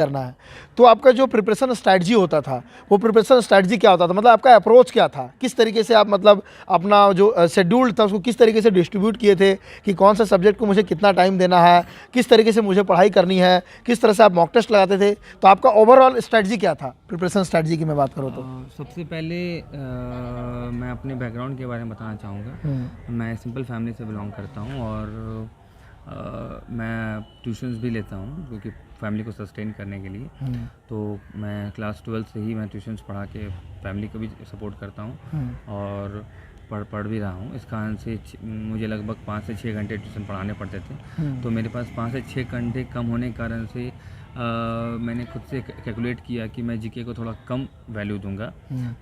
करना है, तो आपका जो प्रिपरेशन स्ट्रैटेजी होता था, वो प्रिपरेशन स्ट्रैटेजी क्या होता था? मतलब आपका अप्रोच क्या था? किस तरीके से आप मतलब अपना जो शेड्यूल था उसको किस तरीके से डिस्ट्रीब्यूट किए थे कि कौन सा सब्जेक्ट को मुझे कितना टाइम देना है, किस तरीके से मुझे पढ़ाई करनी है, किस तरह से आप मॉक टेस्ट लगाते थे? तो आपका ओवरऑल स्ट्रैटेजी क्या था प्रिपरेशन स्ट्रैटेजी की मैं बात करूँ तो? सबसे पहले मैं अपने बैकग्राउंड के बारे में बताना चाहूँगा। मैं सिंपल फैमिली से बिलोंग करता हूँ और मैं ट्यूशन्स भी लेता हूँ क्योंकि फैमिली को सस्टेन करने के लिए। तो मैं क्लास 12 से ही मैं ट्यूशन्स पढ़ा के फैमिली को भी सपोर्ट करता हूँ और पढ़ भी रहा हूँ। इस कारण से मुझे लगभग 5 से 6 घंटे ट्यूशन पढ़ाने पड़ते थे। तो मेरे पास 5 से 6 घंटे कम होने के कारण से मैंने खुद से कैलकुलेट किया कि मैं जीके को थोड़ा कम वैल्यू दूंगा।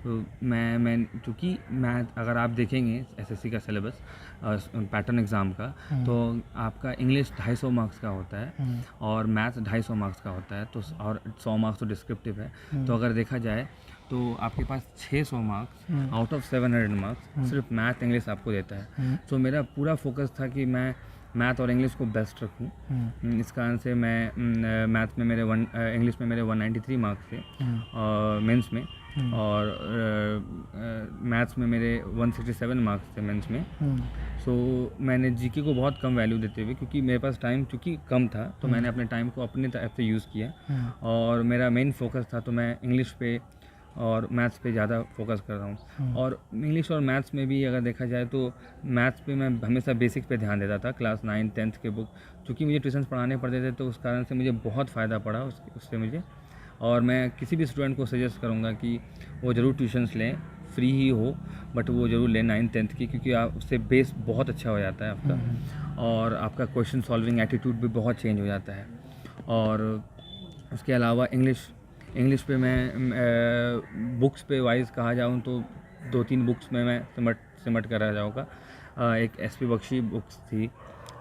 तो मैं क्योंकि मैथ अगर आप देखेंगे एसएससी का सिलेबस पैटर्न एग्ज़ाम का, तो आपका इंग्लिश 250 मार्क्स का होता है और मैथ्स 250 मार्क्स का होता है। तो और 100 मार्क्स तो डिस्क्रिप्टिव है। तो अगर देखा जाए तो आपके पास 600 मार्क्स आउट ऑफ 700 मार्क्स सिर्फ मैथ इंग्लिश आपको देता है। तो मेरा पूरा फोकस था कि मैं मैथ और इंग्लिश को बेस्ट रखूं। इस कारण से मैं मैथ में मेरे इंग्लिश में मेरे 193 मार्क्स थे मेंस में, और मैथ्स में मेरे 167 मार्क्स थे मेंस में। सो मैंने जीके को बहुत कम वैल्यू देते हुए, क्योंकि मेरे पास टाइम क्योंकि कम था, तो मैंने अपने टाइम को अपने तरफ से यूज़ किया और मेरा मेन फोकस था तो मैं इंग्लिश पे और मैथ्स पे ज़्यादा फोकस कर रहा हूँ। और इंग्लिश और मैथ्स में भी अगर देखा जाए तो मैथ्स पे मैं हमेशा बेसिक्स पे ध्यान देता था। क्लास 9 10th के बुक क्योंकि मुझे ट्यूशन पढ़ाने पड़ते थे, तो उस कारण से मुझे बहुत फ़ायदा पड़ा उससे मुझे। और मैं किसी भी स्टूडेंट को सजेस्ट करूँगा कि वो ज़रूर ट्यूशन्स लें, फ्री ही हो बट वो ज़रूर लें 9 10th की, क्योंकि आप उससे बेस बहुत अच्छा हो जाता है आपका और आपका क्वेश्चन सॉल्विंग एटीट्यूड भी बहुत चेंज हो जाता है। और उसके अलावा इंग्लिश पे मैं बुक्स पे वाइज कहा जाऊँ तो 2-3 बुक्स में मैं सिमट कर रह जाऊँगा। एक एसपी बख्शी बुक्स थी,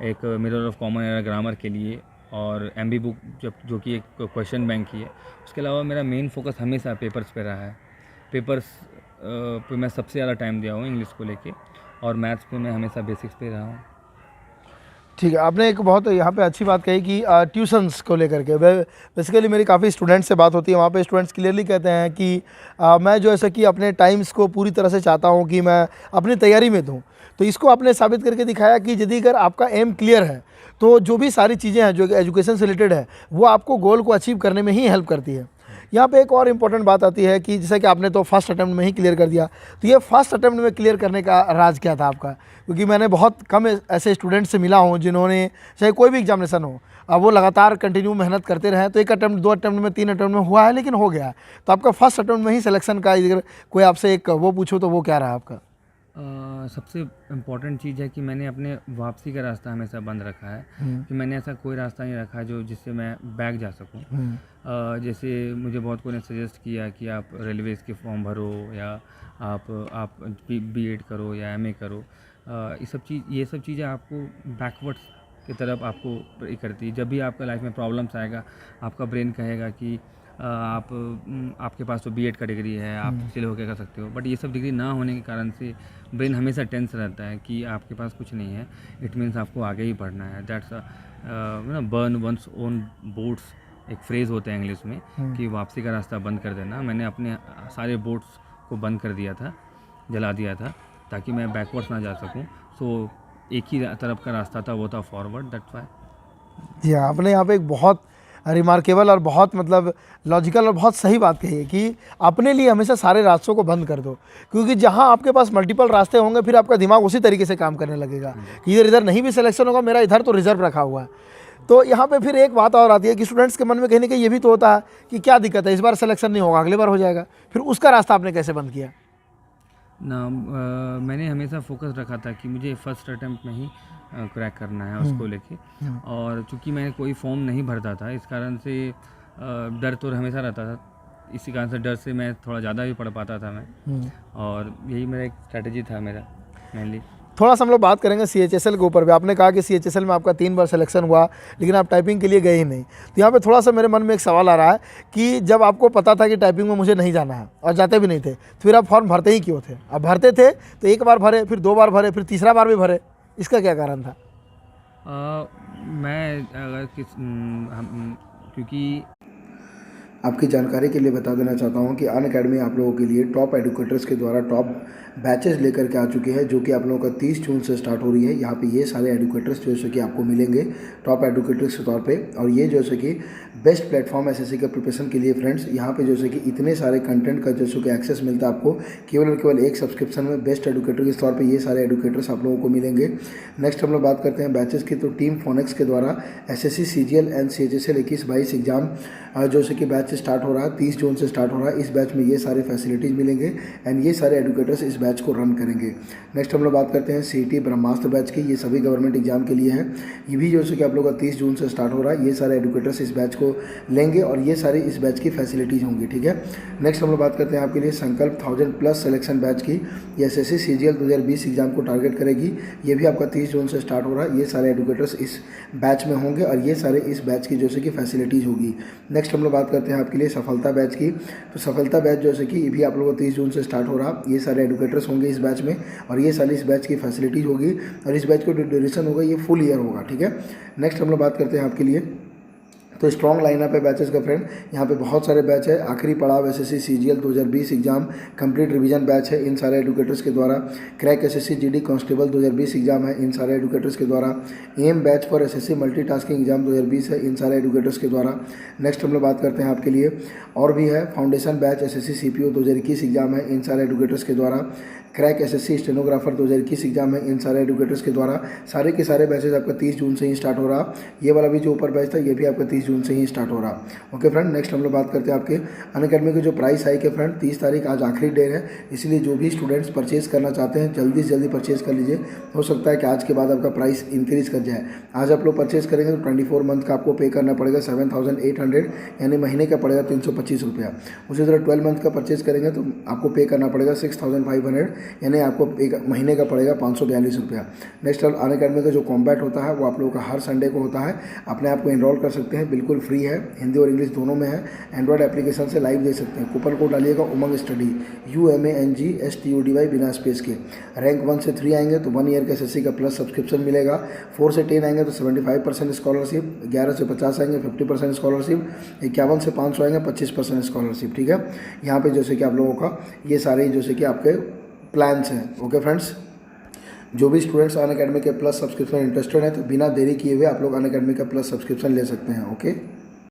एक mirror of common era grammar के लिए, और एमबी बुक जो कि एक क्वेश्चन बैंक की है। उसके अलावा मेरा मेन फोकस हमेशा पेपर्स पे रहा है। पेपर्स पे मैं सबसे ज़्यादा टाइम दिया हूँ इंग्लिश को लेके, और मैथ्स पे मैं हमेशा बेसिक्स पे रहा हूँ। ठीक है, आपने एक बहुत यहाँ पे अच्छी बात कही कि ट्यूशन्स को लेकर के बेसिकली मेरी काफ़ी स्टूडेंट्स से बात होती है, वहाँ पे स्टूडेंट्स क्लियरली कहते हैं कि मैं जो ऐसा कि अपने टाइम्स को पूरी तरह से चाहता हूँ कि मैं अपनी तैयारी में दूँ। तो इसको आपने साबित करके दिखाया कि यदि अगर आपका एम क्लियर है तो जो भी सारी चीज़ें हैं जो एजुकेशन से रिलेटेड है वो आपको गोल को अचीव करने में ही हेल्प करती है। यहाँ पे एक और इम्पॉर्टेंट बात आती है कि जैसा कि आपने तो फर्स्ट अटेम्प्ट में ही क्लियर कर दिया, तो ये फर्स्ट अटेम्प्ट में क्लियर करने का राज क्या था आपका? क्योंकि मैंने बहुत कम ऐसे स्टूडेंट से मिला हूँ जिन्होंने चाहे कोई भी एग्जामिनेशन हो, अब वो लगातार कंटिन्यू मेहनत करते रहे, तो 1 अटेम्प्ट 2 अटेम्प्ट में 3 अटेम्प्ट में हुआ है लेकिन हो गया। तो आपका फर्स्ट अटेम्प्ट में ही सिलेक्शन का अगर कोई आपसे एक वो पूछो तो वो क्या रहा आपका? सबसे इम्पॉर्टेंट चीज़ है कि मैंने अपने वापसी का रास्ता हमेशा बंद रखा है कि मैंने ऐसा कोई रास्ता नहीं रखा जो जिससे मैं बैक जा सकूं। जैसे मुझे बहुत कोई ने सजेस्ट किया कि आप रेलवेज़ के फॉर्म भरो या आप बीएड करो या एमए करो। ये सब चीज़ें आपको बैकवर्ड्स की तरफ आपको ये करती है। जब भी आपका लाइफ में प्रॉब्लम्स आएगा, आपका ब्रेन कहेगा कि आपके पास तो बीएड का डिग्री है, आप चिल होकर कर सकते हो। बट ये सब डिग्री ना होने के कारण से ब्रेन हमेशा टेंस रहता है कि आपके पास कुछ नहीं है, इट मीन्स आपको आगे ही बढ़ना है। That's burn one's own boats, एक फ्रेज़ होता है इंग्लिश में कि वापसी का रास्ता बंद कर देना। मैंने अपने सारे बोट्स को बंद कर दिया था, जला दिया था, ताकि मैं बैकवर्ड्स ना जा सकूं। सो एक ही तरफ का रास्ता था, वो था फॉरवर्ड। That's why. जी हाँ, आपने यहाँ पे एक बहुत रिमार्केबल और बहुत मतलब लॉजिकल और बहुत सही बात कही है कि अपने लिए हमेशा सारे रास्तों को बंद कर दो, क्योंकि जहाँ आपके पास मल्टीपल रास्ते होंगे फिर आपका दिमाग उसी तरीके से काम करने लगेगा कि इधर इधर नहीं भी सिलेक्शन होगा, मेरा इधर तो रिजर्व रखा हुआ है। तो यहाँ पे फिर एक बात और आती है कि स्टूडेंट्स के मन में कहीं ना कहीं ये भी तो होता है कि क्या दिक्कत है, इस बार सिलेक्शन नहीं होगा, अगले बार हो जाएगा। फिर उसका रास्ता आपने कैसे बंद किया? ना मैंने हमेशा फोकस रखा था कि मुझे फर्स्ट अटेम्प्ट में ही क्रैक करना है उसको लेके। और चूंकि मैं कोई फॉर्म नहीं भरता था, इस कारण से डर तो हमेशा रहता था। इसी कारण से डर से मैं थोड़ा ज़्यादा भी पढ़ पाता था मैं, और यही मेरा एक स्ट्रैटेजी था मेरा मेनली। थोड़ा सा हम लोग बात करेंगे सीएचएसएल के ऊपर भी। आपने कहा कि सीएचएसएल में आपका 3 बार सिलेक्शन हुआ लेकिन आप टाइपिंग के लिए गए ही नहीं। तो यहाँ पे थोड़ा सा मेरे मन में एक सवाल आ रहा है कि जब आपको पता था कि टाइपिंग में मुझे नहीं जाना है और जाते भी नहीं थे, तो फिर आप फॉर्म भरते ही क्यों थे? आप भरते थे तो 1 बार भरे, फिर 2 बार भरे, फिर तीसरा बार भी भरे, इसका क्या कारण था? मैं अगर क्योंकि आपकी जानकारी के लिए बता देना चाहता हूं कि अनअकैडमी आप लोगों के लिए टॉप एडुकेटर्स के द्वारा टॉप बैचेस लेकर के आ चुके हैं, जो कि आप लोगों का 30 जून से स्टार्ट हो रही है। यहाँ पे ये सारे एडुकेटर्स जो है कि आपको मिलेंगे टॉप एडुकेटर्स के तौर पे, और ये जो है कि बेस्ट प्लेटफॉर्म एसएससी के प्रिपरेशन के लिए फ्रेंड्स। यहाँ पे जो है कि इतने सारे कंटेंट का जो कि एक्सेस मिलता है आपको केवल और केवल एक सब्सक्रिप्शन में। बेस्ट एडुकेटर के तौर पर ये सारे एडुकेटर्स आप लोगों को मिलेंगे। नेक्स्ट हम लोग बात करते हैं बैचेस की, तो टीम फोनेक्स के द्वारा SSC CGL and CHSL 21-22 exam जो कि बैच स्टार्ट हो रहा है, 30 जून से स्टार्ट हो रहा है। इस बैच में ये सारे फैसिलिटीज़ मिलेंगे एंड ये सारे एडुकेटर्स इस बैच को रन करेंगे। नेक्स्ट हम लोग बात करते हैं सीईटी ब्रह्मास्त्र बैच की। ये सभी गवर्नमेंट एग्जाम के लिए है। ये भी जो कि आप लोग का 30 जून से स्टार्ट हो रहा है। ये सारे एडुकेटर्स इस बैच को लेंगे और ये सारी इस बैच की फैसिलिटीज़ होंगी, ठीक है। नेक्स्ट हम लोग बात करते हैं आपके लिए संकल्प 1000+ सिलेक्शन बैच की। ये एसएससी सीजीएल 2020 एग्जाम को टारगेट करेगी। ये भी आपका 30 जून से स्टार्ट हो रहा है। ये सारे एडुकेटर्स इस बैच में होंगे और ये सारे इस बैच की जो कि फैसिलिटीज़ होगी। नेक्स्ट हम लोग बात करते हैं आपके लिए सफलता बैच की। तो सफलता बैच जो कि ये भी आप लोगों को 30 जून से स्टार्ट हो रहा। ये सारे एडुकेटर्स होंगे इस बैच में और ये सारी इस बैच की फैसिलिटीज़ होगी और इस बैच को जो ड्यूरेशन होगा ये फुल ईयर होगा, ठीक है। नेक्स्ट हम लोग बात करते हैं आपके लिए तो स्ट्रॉन्ग लाइनअप है बैचेस का फ्रेंड। यहाँ पे बहुत सारे बैच है। आखिरी पड़ाव SSC CGL 2020 exam complete revision batch है इन सारे एडुकेटर्स के द्वारा। Crack SSC GD constable 2020 exam है इन सारे एडुकेटर्स के द्वारा। M batch for SSC multitasking exam 2020 है इन सारे एडुकेटर्स के द्वारा। नेक्स्ट हम लोग बात करते हैं आपके लिए और भी है foundation batch SSC CPO 2021 exam है इन सारे एडुकेटर्स के द्वारा। क्रैक एसएससी स्टेनोग्राफर 2021 एग्जाम है इन सारे एडुकेटर्स के द्वारा। सारे के सारे बैचेज आपका 30 जून से ही स्टार्ट हो रहा। ये वाला भी जो ऊपर बैच था ये भी आपका 30 जून से ही स्टार्ट हो रहा। ओके फ्रेंड, नेक्स्ट हम लोग बात करते हैं आपके अनअकैडमी के जो प्राइस हाइक है फ्रेंड। 30 तारीख आज आखिरी डे है, इसलिए जो भी स्टूडेंट्स परचेज करना चाहते हैं जल्दी से जल्दी परचेज कर लीजिए। हो सकता है कि आज के बाद आपका प्राइस इंक्रीज कर जाए। आज आप लोग परचेज करेंगे तो 24 मंथ का आपको पे करना पड़ेगा 7800, यानी महीने का पड़ेगा 325 रुपया। उसी तरह 12 मंथ का परचेज करेंगे तो आपको पे करना पड़ेगा 6500, यानी आपको एक महीने का पड़ेगा 542 रुपया। नेक्स्ट अनअकैडमी का जो कॉम्बैट होता है वो आप लोगों का हर संडे को होता है। अपने आप को एनरोल कर सकते हैं, बिल्कुल फ्री है, हिंदी और इंग्लिश दोनों में है। एंड्रॉयड एप्लीकेशन से लाइव देख सकते हैं। कूपन कोड डालिएगा उमंग स्टडी UMANG STUDY बिना स्पेस के। रैंक 1 से 3 आएंगे तो 1 ईयर का एसएससी का प्लस सब्सक्रिप्शन मिलेगा। 4 से 10 आएंगे तो 75% स्कॉलरशिप। 11 से 50 आएंगे 50% स्कॉलरशिप। 51 से 500 आएंगे 25% स्कॉलरशिप, ठीक है। यहाँ पे जैसे कि आप लोगों का ये सारे जैसे कि आपके प्लान्स हैं। ओके फ्रेंड्स, जो भी स्टूडेंट्स अनअकैडमी के प्लस सब्सक्रिप्शन इंटरेस्टेड हैं तो बिना देरी किए हुए आप लोग अनअकैडमी का प्लस सब्सक्रिप्शन ले सकते हैं। ओके।